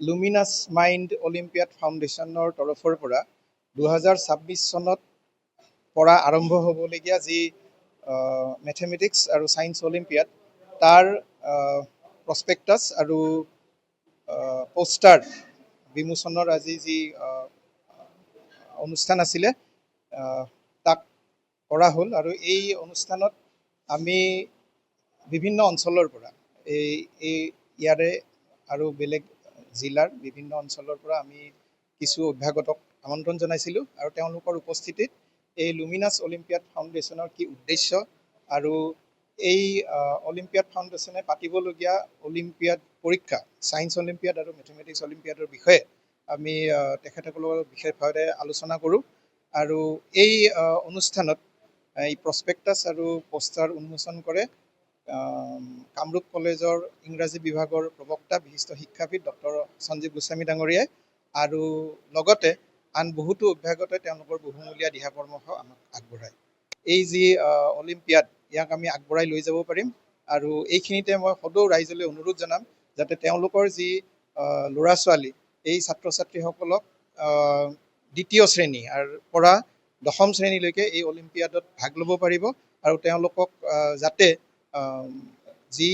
Luminous mind olympiad ফাউণ্ডেশ্যনৰ তৰফৰ পৰা 2026 চনত পৰা আৰম্ভ হ'বলগীয়া যি মেথমেটিক্স আৰু ছায়েন্স অলিম্পিয়াড তাৰ প্ৰস্পেক্টাছ আৰু পোষ্টাৰ বিমোচনৰ আজি যি অনুষ্ঠান আছিলে তাক কৰা হ'ল। আৰু এই অনুষ্ঠানত আমি বিভিন্ন অঞ্চলৰ পৰা ইয়াৰে আৰু বেলেগ জিলাৰ বিভিন্ন অঞ্চলৰ পৰা আমি কিছু অভ্যাগতক আমন্ত্ৰণ জনাইছিলোঁ আৰু তেওঁলোকৰ উপস্থিতিত এই লুমিনাছ অলিম্পিয়াড ফাউণ্ডেশ্যনৰ কি উদ্দেশ্য আৰু এই অলিম্পিয়াড ফাউণ্ডেশ্যনে পাতিবলগীয়া অলিম্পিয়াড পৰীক্ষা ছায়েন্স অলিম্পিয়াড আৰু মেথমেটিক্স অলিম্পিয়াডৰ বিষয়ে আমি তেখেতসকলৰ বিশেষভাৱে আলোচনা কৰোঁ। আৰু এই অনুষ্ঠানত এই প্ৰস্পেক্টাছ আৰু পোষ্টাৰ উন্মোচন কৰে কামৰূপ কলেজৰ ইংৰাজী বিভাগৰ প্ৰবক্তা বিশিষ্ট শিক্ষাবিদ ডক্টৰ সঞ্জীৱ গোস্বামী ডাঙৰীয়াই আৰু লগতে আন বহুতো অভ্যাগতে তেওঁলোকৰ বহুমূলীয়া দিহা পৰামৰ্শ আমাক আগবঢ়ায়। এই যি অলিম্পিয়াড ইয়াক আমি আগবঢ়াই লৈ যাব পাৰিম। আৰু এইখিনিতে মই সদৌ ৰাইজলৈ অনুৰোধ জনাম যাতে তেওঁলোকৰ যি ল'ৰা ছোৱালী এই ছাত্ৰ ছাত্ৰীসকলক দ্বিতীয় শ্ৰেণীৰ পৰা দশম শ্ৰেণীলৈকে এই অলিম্পিয়াডত ভাগ ল'ব পাৰিব আৰু তেওঁলোকক যাতে যি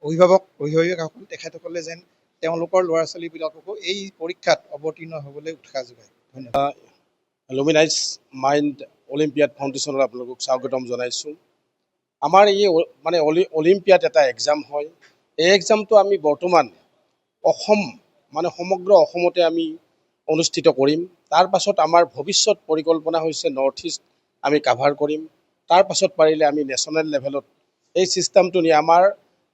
অভিভাৱকসকল তেখেতসকলে যেন তেওঁলোকৰ ল'ৰা ছোৱালীবিলাককো এই পৰীক্ষাত অৱতীৰ্ণ হ'বলৈ উৎসাহ যোগায়। ধন্যবাদ। লুমিনাছ মাইণ্ড অলিম্পিয়াড ফাউণ্ডেশ্যনত আপোনালোকক স্বাগতম জনাইছোঁ। আমাৰ এই অলিম্পিয়াড এটা এক্সাম হয়। এই এক্সামটো আমি বৰ্তমান সমগ্ৰ অসমতে আমি অনুষ্ঠিত কৰিম। তাৰ পাছত আমাৰ ভৱিষ্যত পৰিকল্পনা হৈছে নৰ্থ ইষ্ট আমি কাভাৰ কৰিম। তাৰ পাছত পাৰিলে আমি নেশ্যনেল লেভেলত এই ছিষ্টেমটো নি আমাৰ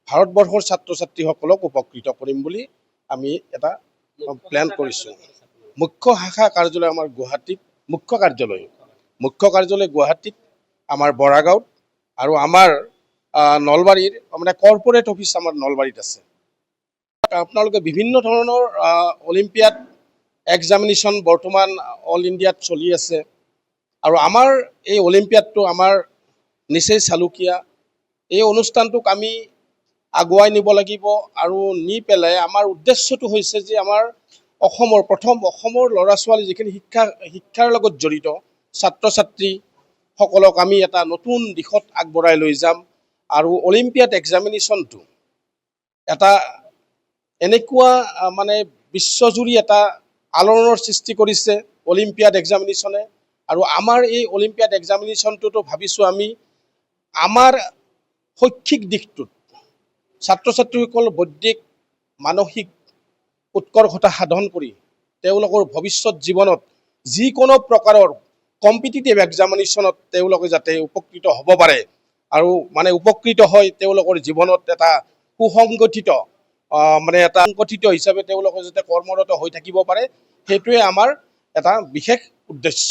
ভাৰতবৰ্ষৰ ছাত্ৰ ছাত্ৰীসকলক উপকৃত কৰিম বুলি আমি এটা প্লেন কৰিছোঁ। মুখ্য শাখা কাৰ্যালয় আমাৰ গুৱাহাটীত, মুখ্য কাৰ্যালয় গুৱাহাটীত, আমাৰ বৰাগাঁৱত আৰু আমাৰ নলবাৰীৰ কৰ্পৰেট অফিচ আমাৰ নলবাৰীত আছে। আপোনালোকে বিভিন্ন ধৰণৰ অলিম্পিয়াড এক্সামিনেশ্যন বৰ্তমান অল ইণ্ডিয়াত চলি আছে আৰু আমাৰ এই অলিম্পিয়াডটো আমাৰ নিচেই চালুকীয়া। এই অনুষ্ঠানটোক আমি আগুৱাই নিব লাগিব আৰু নি পেলাই আমাৰ উদ্দেশ্যটো হৈছে যে আমাৰ অসমৰ ল'ৰা ছোৱালী যিখিনি শিক্ষাৰ লগত জড়িত ছাত্ৰ ছাত্ৰীসকলক আমি এটা নতুন দিশত আগবঢ়াই লৈ যাম। আৰু অলিম্পিয়াড এক্সামিনেশ্যনটো এটা এনেকুৱা বিশ্বজুৰি এটা আলোড়নৰ সৃষ্টি কৰিছে অলিম্পিয়াড এক্সামিনেশ্যনে। আৰু আমাৰ এই অলিম্পিয়াড এক্সামিনেশ্যনটোতো ভাবিছোঁ আমি আমাৰ শৈক্ষিক দিশটোত ছাত্ৰ ছাত্ৰীসকল বৌদ্ধিক মানসিক উৎকৰ্ষতা সাধন কৰি তেওঁলোকৰ ভৱিষ্যত জীৱনত যিকোনো প্ৰকাৰৰ কম্পিটিটিভ এক্সামিনেশ্যনত তেওঁলোকে যাতে উপকৃত হ'ব পাৰে আৰু উপকৃত হৈ তেওঁলোকৰ জীৱনত এটা সুসংগঠিত হিচাপে তেওঁলোকে যাতে কৰ্মৰত হৈ থাকিব পাৰে, সেইটোৱে আমাৰ এটা বিশেষ উদ্দেশ্য।